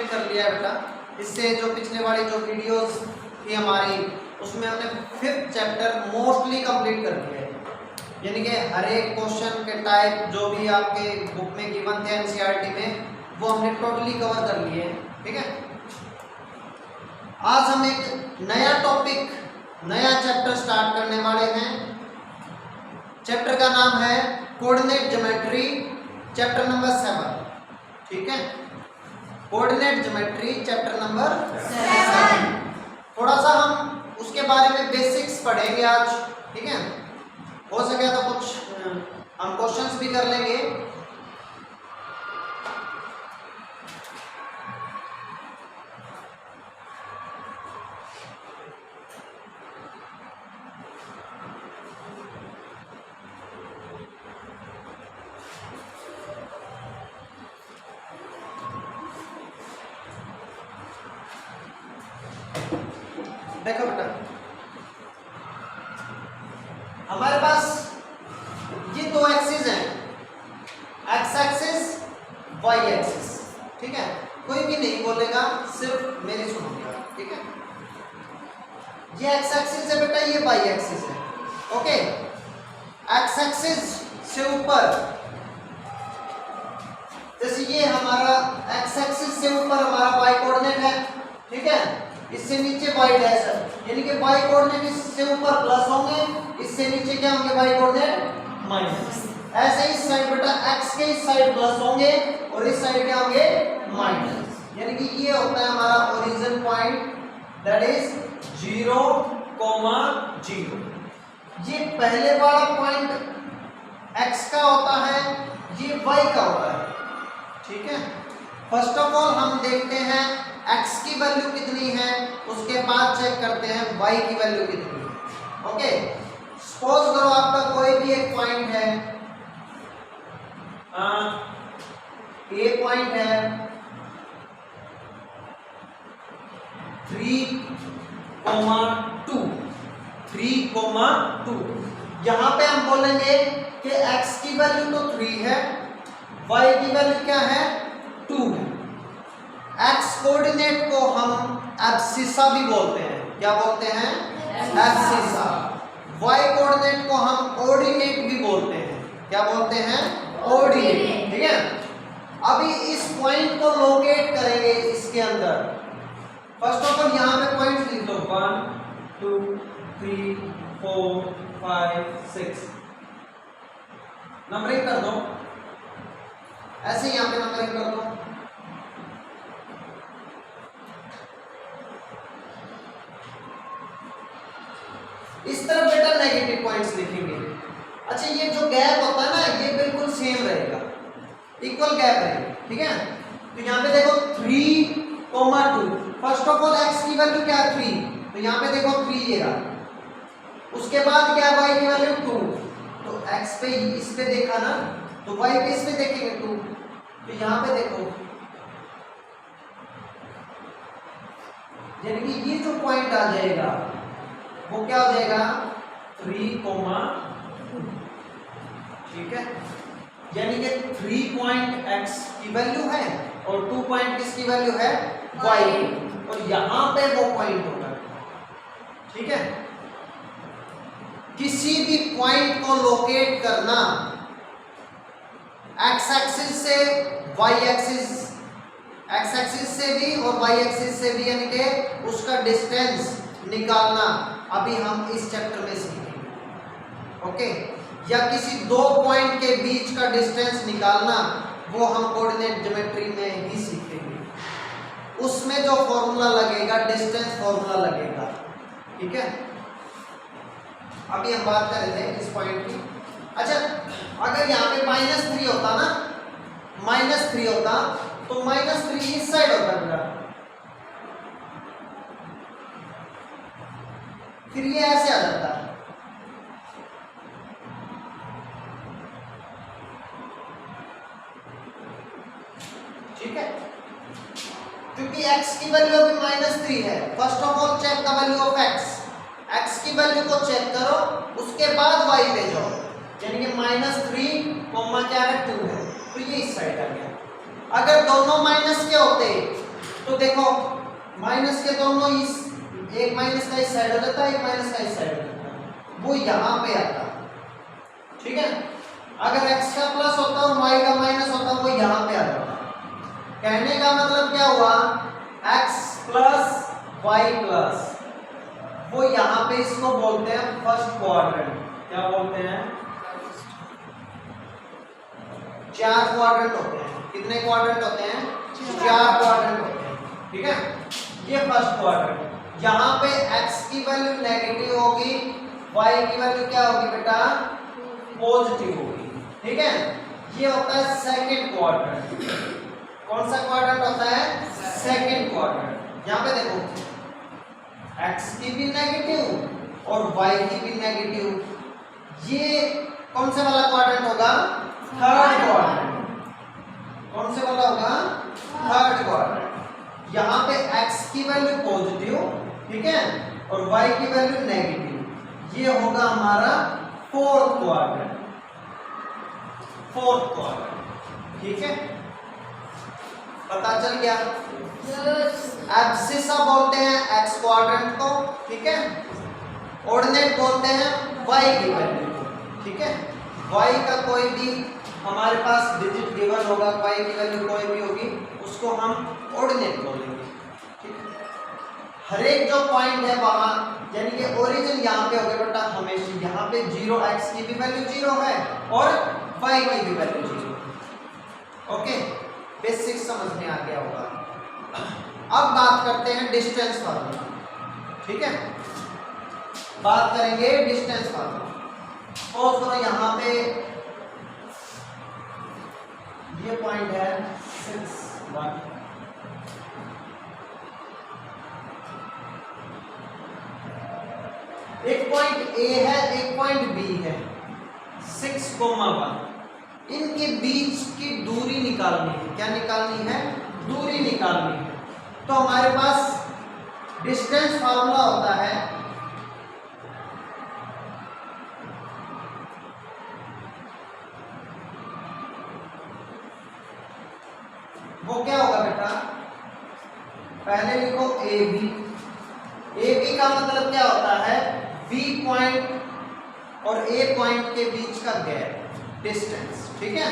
Complete कर लिया है बेटा। इससे जो पिछले वाली जो वीडियोस थी हमारी, उसमें हमने 5th चैप्टर मोस्टली कंप्लीट कर लिया है। यानी कि हर एक क्वेश्चन के टाइप जो भी आपके बुक में गिवन थे एनसीईआरटी में, वो हमने टोटली कवर कर लिए हैं। ठीक है, आज हम एक नया टॉपिक, नया चैप्टर स्टार्ट करने वाले हैं। चैप्टर का नाम है कोऑर्डिनेट ज्योमेट्री, चैप्टर नंबर 7। ठीक है, कोऑर्डिनेट ज्योमेट्री चैप्टर नंबर 7। थोड़ा सा हम उसके बारे में बेसिक्स पढ़ेंगे आज। ठीक है, हो सके तो कुछ हम क्वेश्चंस भी कर लेंगे। देखो बेटा, हमारे पास ये दो एक्सिस हैं, एक्स एक्सिस, वाई एक्सिस। ठीक है, कोई भी नहीं बोलेगा, सिर्फ मेरी सुनोगे। ठीक है, ये एक्स एक्सिस है बेटा, ये वाई एक्सिस है। ओके, एक्स एक्सिस से ऊपर, जैसे ये हमारा एक्स एक्सिस से ऊपर हमारा वाई कोऑर्डिनेट है। ठीक है, इससे नीचे y डैश है, यानी कि y कोऑर्डिनेट इससे ऊपर प्लस होंगे, इससे नीचे क्या होंगे y कोऑर्डिनेट माइनस। ऐसे इस साइड बेटा x के इस साइड प्लस होंगे और इस साइड क्या होंगे माइनस। यानी कि ये होता है हमारा ओरिजिन पॉइंट, दैट इज 0, 0। ये पहले वाला पॉइंट x का होता है, ये y का होता है। ठीक है, फर्स्ट ऑफ ऑल हम देखते हैं x की वैल्यू कितनी है, उसके बाद चेक करते हैं y की वैल्यू कितनी है। ओके, सपोज करो आपका कोई भी एक पॉइंट है, ए पॉइंट है 3, 2। यहां पे हम बोलेंगे कि x की वैल्यू तो 3 है, y की वैल्यू क्या है 2 है। x कोऑर्डिनेट को हम एब्सिसा भी बोलते हैं। क्या बोलते हैं? एब्सिसा। y कोऑर्डिनेट को हम ऑर्डिनेट भी बोलते हैं। क्या बोलते हैं? ऑर्डिनेट। ठीक है, अभी इस पॉइंट को लोकेट करेंगे इसके अंदर। फर्स्ट ऑफ ऑल यहां पे पॉइंट्स लिख दो, 1, 2, 3, 4, 5, 6। नंबरिंग कर दो, ऐसे यहां पे नंबरिंग कर दो। इस तरफ बेटा नेगेटिव पॉइंट्स लिखेंगे। अच्छा, ये जो गैप होता है ना, ये बिल्कुल सेम रहेगा, इक्वल गैप रहेगा। ठीक है, तो यहाँ पे देखो 3, 2। फर्स्ट ऑफ ऑल x की वैल्यू क्या है 3, तो यहाँ पे देखो 3 ये रहा। उसके बाद क्या है y की वैल्यू 2, तो x पे इस पे देखा ना, तो y पे इस पे देखेंगे 2, तो यहाँ पे देखो, यानी कि ये जो पॉइंट आ जाएगा वो क्या हो जाएगा 3, 2। ठीक है, यानी कि 3 पॉइंट x की वैल्यू है और 2 पॉइंट किसकी वैल्यू है y की, और यहां पे वो पॉइंट होगा। ठीक है, किसी भी पॉइंट को लोकेट करना, x एक्सिस से y एक्सिस, x एक्सिस से भी और y एक्सिस से भी, यानी कि उसका डिस्टेंस निकालना अभी हम इस चैप्टर में सीखेंगे। ओके, या किसी दो पॉइंट के बीच का डिस्टेंस निकालना, वो हम कोऑर्डिनेट ज्योमेट्री में ही सीखेंगे। उसमें जो फॉर्मूला लगेगा डिस्टेंस फॉर्मूला लगेगा। ठीक है, अभी हम बात कर रहे हैं इस पॉइंट की। अच्छा, अगर यहाँ पे -3 होता ना, -3 होता तो -3 इस साइड होता बेटा, फिर ये ऐसे आ जाता है। ठीक है, क्योंकि x की वैल्यू अभी -3 है। First of all check the value of x की वैल्यू को चेक करो, उसके बाद y पे जाओ, यानी कि -3 क्या है 2 है, तो ये इस साइड आ गया। अगर दोनों माइनस के होते तो देखो माइनस के दोनों इस, एक माइनस का इस साइड हो जाता है, एक माइनस का इस साइड हो जाता है, वो यहाँ पे आता है, ठीक है। अगर x का प्लस होता और y का माइनस होता वो यहाँ पे आ जाता। कहने का मतलब क्या हुआ, x प्लस y प्लस, वो यहाँ पे इसको बोलते हैं फर्स्ट क्वाड्रेंट। क्या बोलते हैं? 4 क्वाड्रेंट होते हैं। कितने क्वाड्रेंट होते हैं? 4 क्वाड्रेंट होते हैं, ठीक है। ये फर्स्ट क्वाड्रेंट, यहाँ पे x की वैल्यू नेगेटिव होगी, y की वैल्यू क्या होगी बेटा? पॉजिटिव होगी, ठीक है। ये होता है सेकंड क्वाड्रेंट। कौन सा क्वाड्रेंट होता है? Second quadrant. यहाँ पे देखो x की भी नेगेटिव और y की भी नेगेटिव। ये कौन से वाला क्वाड्रेंट होगा? Third quadrant. कौन से वाला होगा? Third quadrant. यहाँ पे x की वैल्यू पॉजिटिव, ठीक है, और y की वैल्यू नेगेटिव। ये होगा हमारा फोर्थ क्वाड्रेंट। फोर्थ क्वाड्रेंट, ठीक है। पता चल गया? एब्सिसा बोलते हैं x क्वाड्रेंट को, ठीक है। ऑर्डिनेट बोलते हैं y की वैल्यू को, ठीक है। y का कोई भी हमारे पास डिजिट गिवन होगा, y की वैल्यू कोई भी होगी, उसको हम ऑर्डिनेट बोलेंगे, ठीक है। हर एक जो पॉइंट है वहां, यानी कि ओरिजिन यहाँ पे होगा बेटा हमेशा, यहाँ पे 0, x की भी वैल्यू 0 है और y की भी वैल्यू 0 है। ओके, बेसिक समझ में आ गया होगा। अब बात करते हैं डिस्टेंस फार्मूला, ठीक है। बात करेंगे डिस्टेंस फार्मूला। सपोज करो यहाँ पे ये पॉइंट है 6, 1, एक पॉइंट A है, एक पॉइंट B है, 6, 1। इनके बीच की दूरी निकालनी है। क्या निकालनी है? दूरी निकालनी है। तो हमारे पास डिस्टेंस फार्मूला होता है वो क्या होगा बेटा? पहले लिखो AB। AB का मतलब क्या होता है? B पॉइंट और A पॉइंट के बीच का गैप, डिस्टेंस, ठीक है।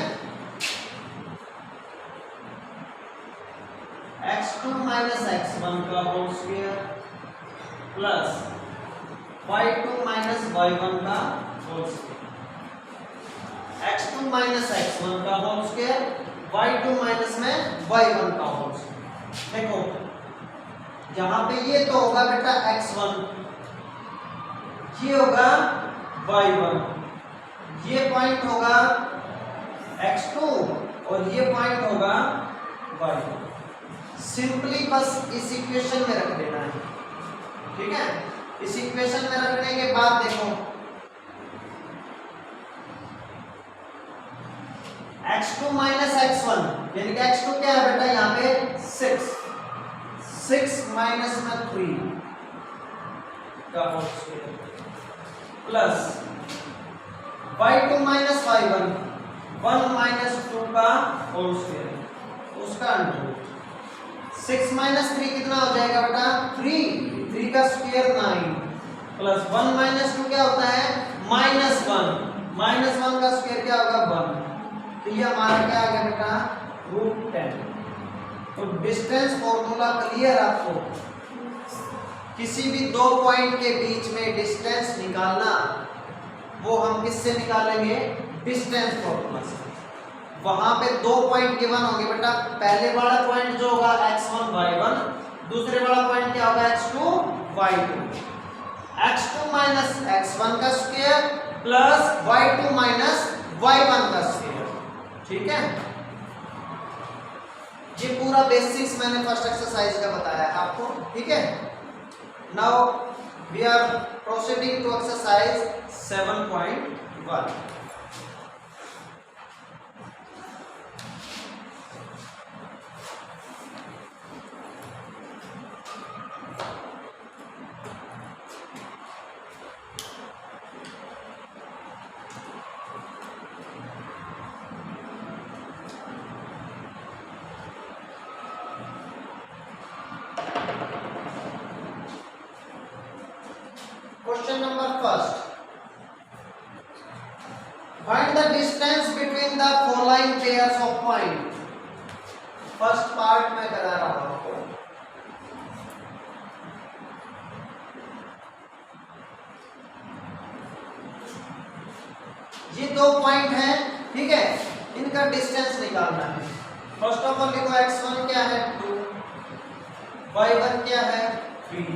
x2 माइनस x1 का whole square plus y2 minus y1 का whole square, x2 minus x1 का होल स्क्वायर, y2 माइनस में y1 का होल स्क्वायर। देखो यहाँ पे ये तो होगा बेटा x1, ये होगा y1, ये पॉइंट होगा x2 और ये पॉइंट होगा y2। सिंपली बस इस इक्वेशन में रख देना है, ठीक है। इस इक्वेशन में रखने के बाद देखो x2 माइनस x1, यानी कि x2 क्या है बेटा? यहाँ पे 6 माइनस में 3 का whole square plus y2 minus y1, 1 minus 2 का होल स्क्वायर, उसका अंडर। 6 माइनस 3 कितना हो जाएगा बेटा? 3 का स्क्वायर 9 प्लस 1 माइनस 2 क्या होता है? -1, -1 का स्क्वायर क्या होगा? 1। तो ये हमारा क्या आ गया बेटा? √10। तो डिस्टेंस फॉर्मूला क्लियर आपको? किसी भी दो पॉइंट के बीच में डिस्टेंस निकालना, वो हम किससे निकालेंगे? डिस्टेंस फॉर्मूला से। वहां पे 2 पॉइंट गिवन होंगे बेटा। पहले वाला पॉइंट जो होगा x1 y1, दूसरे वाला पॉइंट क्या होगा? x2 y2। x2 minus x1 का square plus y2 minus y1 का स्क्वायर, ठीक है। ये पूरा बेसिक्स मैंने फर्स्ट एक्सरसाइज का बताया आपको, ठीक है। Now we are proceeding to exercise 7.1। Find the distance between the following pairs of point. First part में करा रहा हूं आपको। ये दो पॉइंट हैं, ठीक है, इनका डिस्टेंस निकालना है। फर्स्ट ऑफ ऑल लिखो x1 क्या है 2, y1 क्या है 3,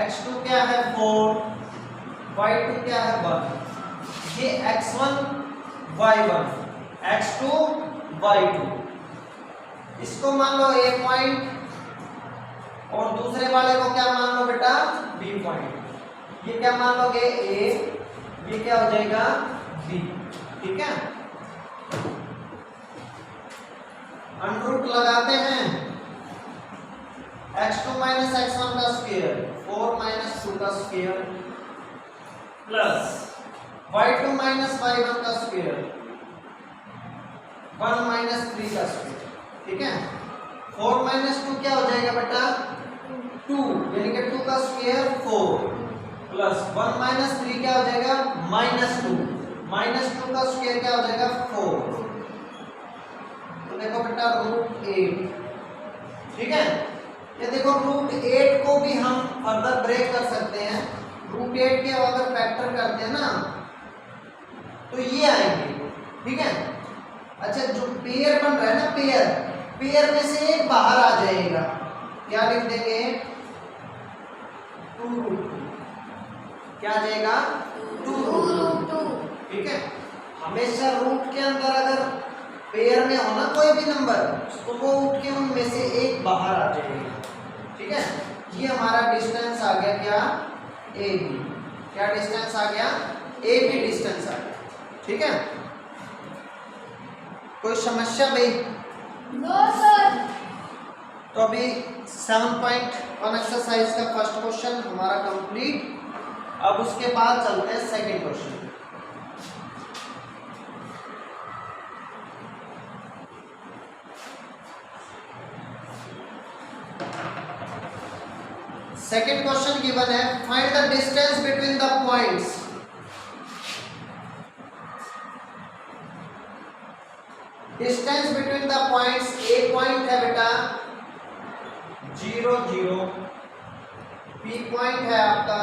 x2 क्या है 4, y2 क्या है 1। ये x1 y1 x2 y2, इसको मान लो a पॉइंट और दूसरे वाले को क्या मान लो बेटा b पॉइंट। ये क्या मान लोगे a, ये क्या हो जाएगा b, ठीक है। अंडर रूट लगाते हैं x2 माइनस x1 का स्क्वायर 4 माइनस 2 का square plus y2 minus y1 का स्क्वायर 1 माइनस 3 का स्क्वायर, ठीक है। 4 माइनस 2 क्या हो जाएगा बेटा 2, यानी कि 2 का स्क्वायर 4 प्लस 1 माइनस 3 क्या हो जाएगा -2, -2 का स्क्वायर क्या हो जाएगा 4। तो देखो बेटा √8, ठीक है। ये देखो √8 को भी हम फर्दर ब्रेक कर सकते हैं। √8 के अगर फैक्टर करते हैं ना तो ये आएंगे, ठीक है। अच्छा जो पेयर बन रहा है ना, पेयर में से एक बाहर आ जाएगा, क्या लिख देंगे 2√2, क्या आ जाएगा 2√2, ठीक है। हमेशा रूट के अंदर अगर पेयर में हो ना कोई भी नंबर तो वो उठ के उनमें से एक बाहर आ जाएगा, ठीक है। ये हमारा डिस्टेंस आ गया क्या AB, क्या डिस्टेंस आ गया AB डिस्टेंस आ गया, ठीक है। कोई समस्या भाई? No sir. तो अभी 7.1 एक्सरसाइज का फर्स्ट क्वेश्चन हमारा कंप्लीट। अब उसके बाद चलते हैं second question. Second question given है, find the distance between the points. Distance between the points, a point है बेटा 0 0, बी पॉइंट है आपका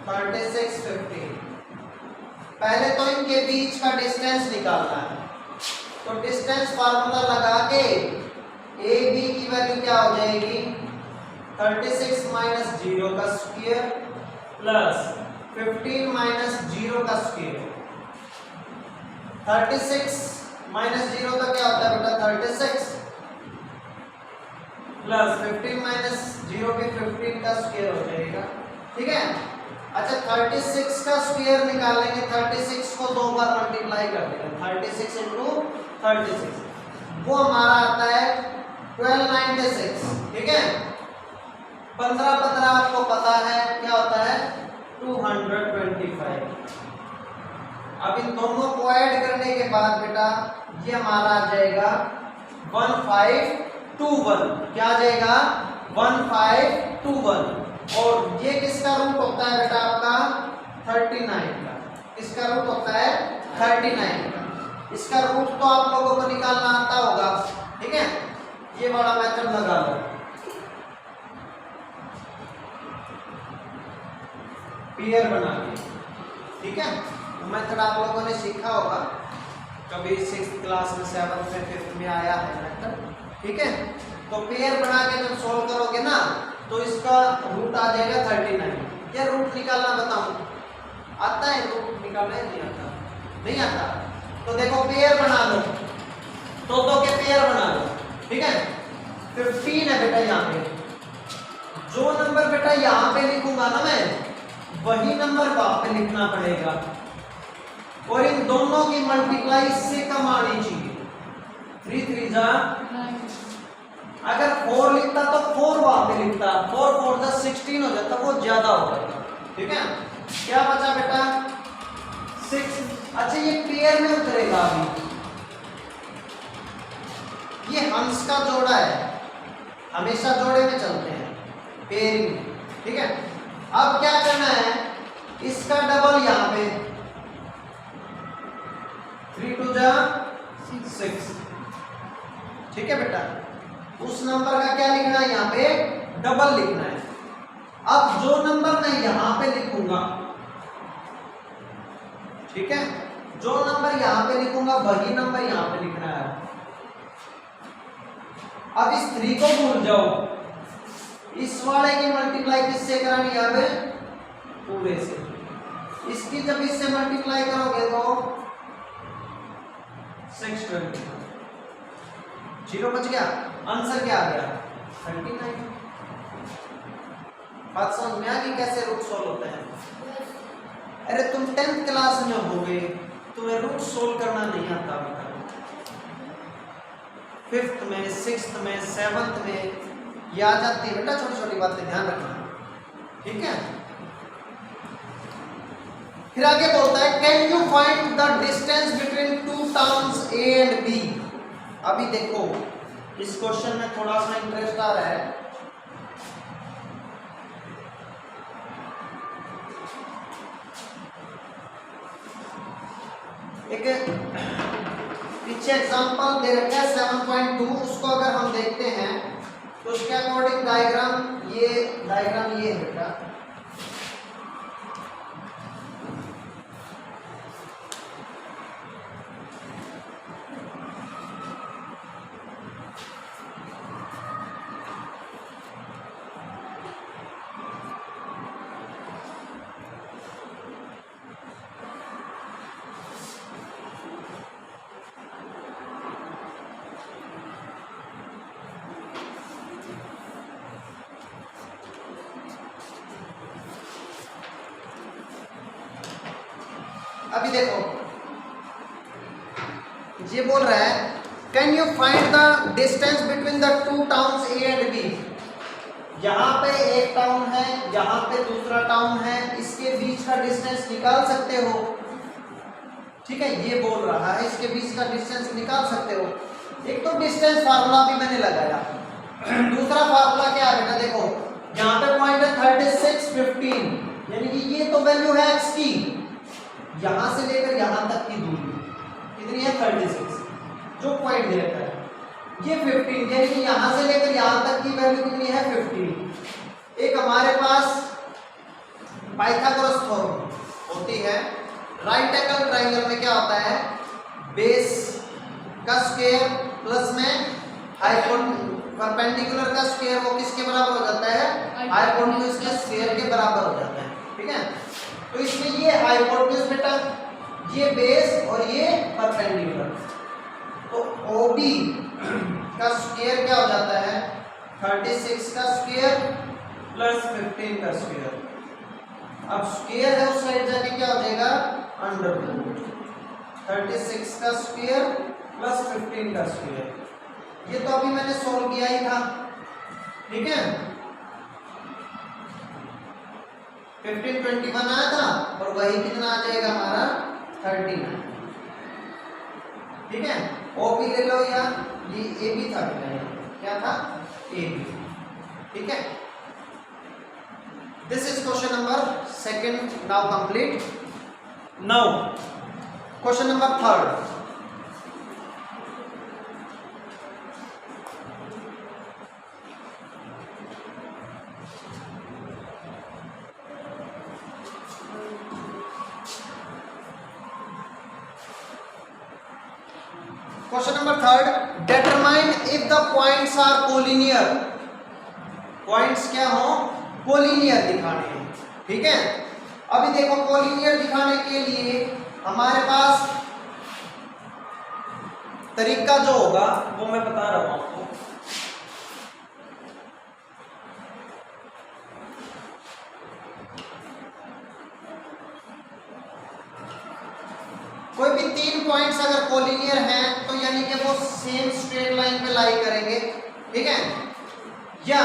36 15। पहले तो इनके बीच का डिस्टेंस निकालना है, तो डिस्टेंस फार्मूला लगा के ए बी की वैल्यू क्या हो जाएगी 36 माइनस 0 का स्क्वायर प्लस 15 माइनस 0 का स्क्वायर। 36 माइनस 0 का क्या होता है बेटा 36 प्लस 15 माइनस 0 भी 15 का स्क्वायर हो जाएगा, ठीक है। अच्छा 36 का स्क्वायर निकालेंगे, 36 को 2 बार मल्टीप्लाई कर देंगे, 36 इंटू 36 वो हमारा आता है 1296, ठीक है। 15 15 आपको पता है क्या होता है 225। अब इन दोनों को ऐड करने के बाद बेटा ये हमारा आ जाएगा 1521, क्या आ जाएगा 1521। और ये किसका रूट होता है बेटा आपका 39 का, किसका रूट होता है 39 का। इसका रूट तो आप लोगों को निकालना आता होगा, ठीक है। ये वाला मेथड लगा लो, पेयर बना के, ठीक है। मेथड आप लोगों ने सीखा होगा कभी 6th क्लास में 7th में 5th में आया है मेथड, ठीक है। तो पेयर बना के जब सॉल्व करोगे ना तो इसका रूट आ जाएगा 39। ये रूट निकालना बताऊं, आता है रूट निकालना? नहीं आता, नहीं आता। तो देखो पेयर बना लो, दो के पेयर बना लो, ठीक है। 15 है बेटा यहाँ पे, जो नंबर बेटा यहाँ पे लिखूंगा ना मैं वही नंबर वहां पे लिखना पड़ेगा, और इन दोनों की मल्टीप्लाई इससे कम आनी चाहिए। 3 3 जा, अगर 4 लिखता तो 4 वहां पे लिखता, 4 4 जा 16 हो जाता, वो ज्यादा हो जाता, ठीक है। क्या बचा बेटा 6। अच्छा ये पेयर में उतरेगा अभी, ये हंस का जोड़ा है, हमेशा जोड़े में चलते हैं पेयरिंग, ठीक है। अब क्या करना है, इसका डबल यहाँ पे टू जा 6। ठीक है बेटा, उस नंबर का क्या लिखना है, यहाँ पे डबल लिखना है। अब जो नंबर मैं यहां पे लिखूंगा, ठीक है, जो नंबर यहां पे लिखूंगा वही नंबर यहां पे लिखना है। अब इस 3 को भूल जाओ, इस वाले की मल्टीप्लाई किससे करानी है, अब पूरे से। इसकी जब इससे मल्टीप्लाई करोगे तो 620, 0 बच गया, आंसर क्या आ गया 39। बात समझ में आ गई कैसे रूट सोल्व होते हैं? अरे तुम 10th क्लास में होगे, तुम्हें रूट सोल्व करना नहीं आता अभी तक। 5th में, 6th में, 7th में ये आ जाती है बेटा, छोटी छोटी बातें ध्यान रखना, ठीक है। फिर आगे बोलता है can you find the distance between two towns A and B. अभी देखो इस क्वेश्चन में थोड़ा सा इंटरेस्ट आ रहा है। एक पीछे एग्जांपल दे रखा है 7.2, उसको अगर हम देखते हैं तो उसके अकॉर्डिंग डायग्राम ये है बेटा। अभी देखो ये बोल रहा है can you find the distance between the two towns A and B. यहाँ पे एक टाउन है, यहाँ पे दूसरा टाउन है, इसके बीच का डिस्टेंस निकाल सकते हो, ठीक है, ये बोल रहा है इसके बीच का डिस्टेंस निकाल सकते हो। एक तो डिस्टेंस फार्मूला भी मैंने लगाया, दूसरा फार्मूला क्या है बेटा, देखो यहाँ पे पॉइंट है 36, 15, यानी कि ये तो वैल्यू है x की, यहां से लेकर यहां तक की दूरी कितनी है 36, जो पॉइंट दे रखा है, ये 15, यानी कि यहां से लेकर यहां तक की वैल्यू कितनी है 15। एक हमारे पास पाइथागोरस थ्योरम होती है, राइट एंगल ट्रायंगल में क्या होता है, बेस का स्क्वायर प्लस में परपेंडिकुलर का स्क्वायर, वो किसके बराबर हो जाता है, हाइपोटेन्यूज के स्क्वायर के बराबर हो जाता है, ठीक है। तो इसमें ये हाइपोटेन्यूज बेटा, ये बेस और ये परपेंडिकुलर, तो OB का स्क्वायर क्या हो जाता है 36 का स्क्वायर प्लस 15 का स्क्वायर। अब स्क्वायर है उस साइड जाके क्या हो जाएगा अंडर रूट 36 का स्क्वायर प्लस 15 का स्क्वायर। ये तो अभी मैंने सोल्व किया ही था, ठीक है, 1521 आया था और वही कितना आ जाएगा हमारा 39, ठीक है। OB ले लो, या ये AB था बेटा, क्या था AB, ठीक है। This is question number 2 now complete. Now question number 3। Question number 3, determine if the points are collinear. Points क्या हो, कोलिनियर दिखाने हैं, ठीक है। अभी देखो कोलिनियर दिखाने के लिए हमारे पास तरीका जो होगा वो मैं बता रहा हूं आपको। कोई भी 3 पॉइंट्स अगर कोलिनियर हैं तो यानी कि वो सेम स्ट्रेट लाइन पे लाई करेंगे, ठीक है, या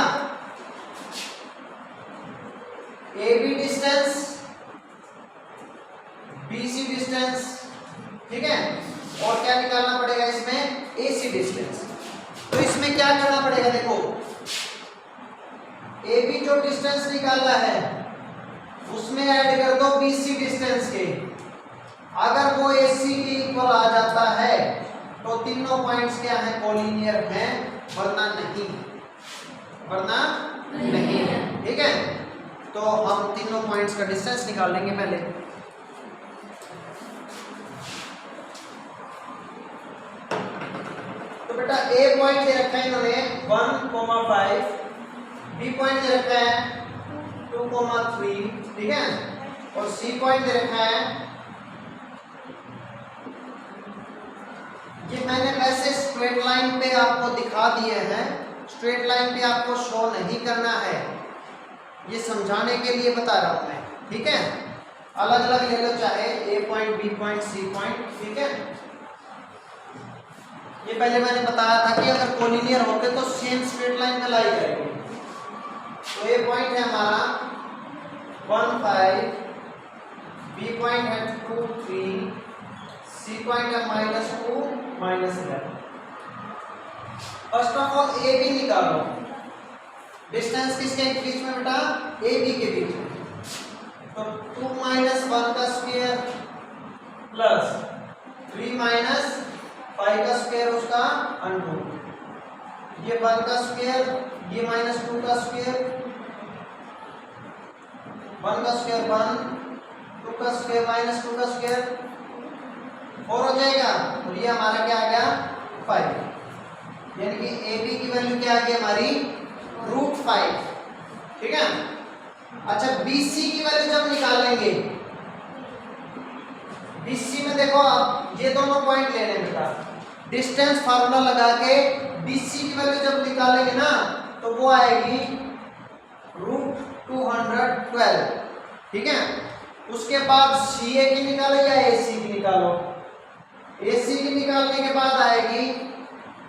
AB डिस्टेंस, BC डिस्टेंस, ठीक है, और क्या निकालना पड़ेगा इसमें AC डिस्टेंस। तो इसमें क्या करना पड़ेगा, देखो AB जो डिस्टेंस निकाला है उसमें ऐड कर दो BC डिस्टेंस के। अगर वो AC के इक्वल आ जाता है तो तीनों पॉइंट्स क्या है, कोलिनियर हैं, वरना नहीं, वरना नहीं है। ठीक है, तो हम तीनों पॉइंट्स का डिस्टेंस निकाल लेंगे पहले। तो बेटा A पॉइंट दे रखा है इन्होंने 1,5, B पॉइंट दे रखा है 2,3, ठीक है, और C पॉइंट दे रखा है, ये मैंने वैसे स्ट्रेट लाइन पे आपको दिखा दिए हैं, स्ट्रेट लाइन पे आपको शो नहीं करना है, ये समझाने के लिए बता रहा हूं मैं। ठीक है, अलग अलग ले लो, चाहे A point, B point, C point. ठीक है, ये पहले मैंने बताया था कि अगर कोलिनियर होते तो सेम स्ट्रेट लाइन में लाई जाएगी। तो A पॉइंट है हमारा 1,5, B पॉइंट है 2,3, C पॉइंट है -2, -11। First of all A B निकालो, डिस्टेंस किसके बीच में बेटा, ए बी के बीच में। तो 2 - 1 का स्क्वायर प्लस 3 - 5 का स्क्वायर उसका अंडर, ये 1 का स्क्वायर, ये -2 का स्क्वायर, 1 का स्क्वायर 1, 2 का स्क्वायर -2 का स्क्वायर 4 हो जाएगा, और ये हमारा क्या आ गया 5, यानी कि ए बी की वैल्यू क्या आ गई हमारी √5। ठीक है, अच्छा BC की वैल्यू जब निकालेंगे, BC में देखो आप ये दोनों पॉइंट लेने बेटा, डिस्टेंस फार्मूला लगा के BC की वैल्यू जब निकालेंगे ना तो वो आएगी √212। ठीक है, उसके बाद CA की निकालो या AC की निकालो, AC की निकालने के बाद आएगी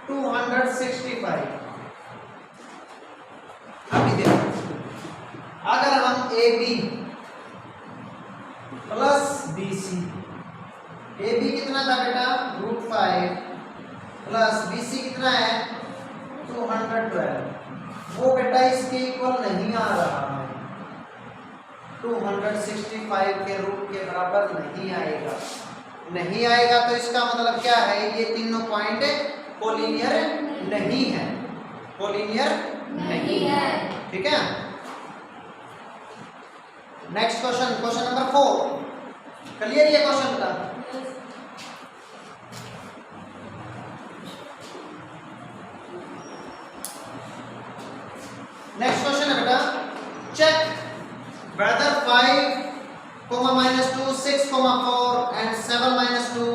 265। अभी देखो, अगर हम AB प्लस BC, AB कितना था बेटा √5 प्लस BC कितना है 212, वो बेटा इसके इक्वल नहीं आ रहा है, 265 के रूट के बराबर नहीं आएगा, नहीं आएगा। तो इसका मतलब क्या है, ये तीनों पॉइंट कोलिनियर नहीं है, कोलिनियर नहीं है। ठीक है, next question, question number 4। Clear ये क्वेश्चन का? नेक्स्ट क्वेश्चन है बेटा, check whether 5, -2, 6, 4 and 7, -2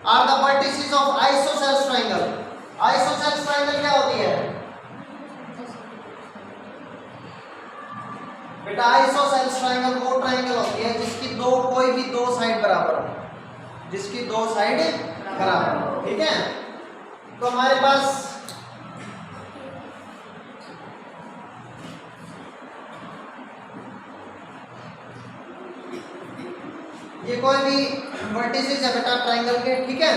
are the vertices of isosceles triangle। isosceles triangle क्या होती है बेटा? isosceles triangle वो ट्रायंगल होती है जिसकी कोई भी दो साइड बराबर हो, जिसकी दो साइड बराबर हो। ठीक है, तो हमारे पास ये कोई भी वर्टिसेस है बेटा ट्रायंगल के। ठीक है,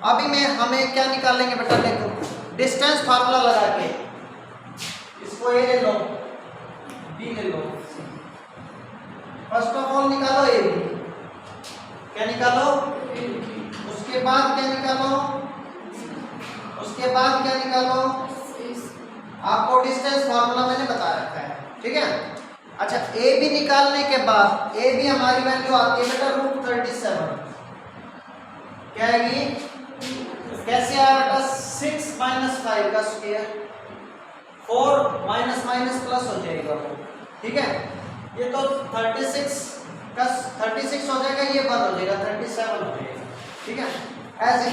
अभी हमें क्या निकालेंगे बेटा, देखो डिस्टेंस फार्मूला लगा के, इसको ए ले लो, बी ले लो, फर्स्ट ऑफ ऑल निकालो ए बी, क्या निकालो, उसके बाद क्या निकालो, उसके बाद क्या निकालो, आपको डिस्टेंस फार्मूला मैंने बता रखा है। ठीक है, अच्छा ए बी निकालने के बाद ए बी हमारी वैल्यू आती है बेटा √37, क्या आएगी, कैसे आया बेटा, 6 - 5 का स्क्वायर, 4 माइनस प्लस हो जाएगा वो। ठीक है, ये तो 36 हो जाएगा, ये 1 हो जाएगा, 37 हो जाएगा। ठीक है, ऐसे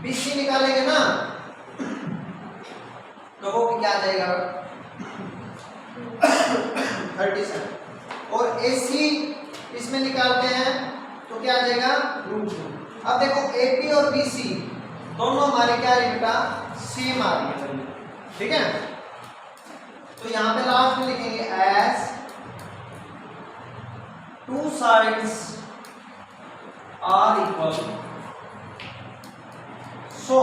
BC निकालेंगे ना तो वो क्या आ जाएगा 37, और AC इसमें निकालते हैं तो क्या आ जाएगा √2। अब देखो AP और BC दोनों हमारे क्या है बेटा, सेम आ रही है। ठीक है, तो यहां पे लास्ट में लिखेंगे as 2 sides are equal, so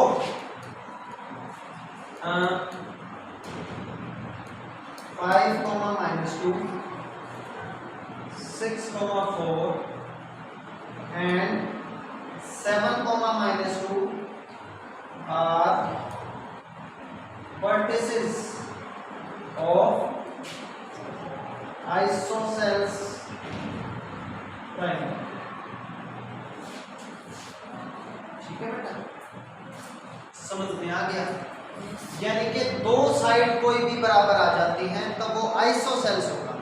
5, -2, 6, 4 and 7 comma minus 2 are vertices of isosceles triangle। ठीक है बेटा, समझ में आ गया? यानी कि दो साइड कोई भी बराबर आ जाती हैं तो वो आइसोसेल्स होगा।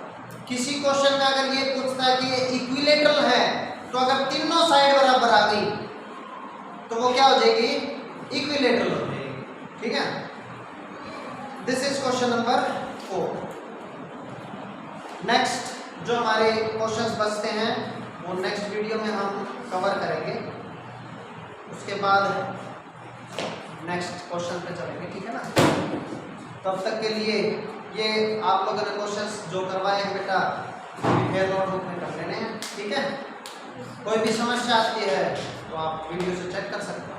किसी क्वेश्चन में अगर ये पूछता है कि ये इक्विलेटरल है, तो अगर तीनों साइड बराबर आ गई तो वो क्या हो जाएगी? इक्विलेटरल हो जाएगी। ठीक है, this is question number 4। Next जो हमारे क्वेश्चंस बचते हैं वो नेक्स्ट वीडियो में हम कवर करेंगे, उसके बाद नेक्स्ट क्वेश्चन पे चलेंगे। ठीक है ना? तब तक के लिए ये आप लोगों ने क्वेश्चंस जो करवाए हैं बेटा प्रिपेयर नोटबुक में कर लेने हैं। ठीक है, कोई भी समस्या आती है तो आप वीडियो से चेक कर सकते हो।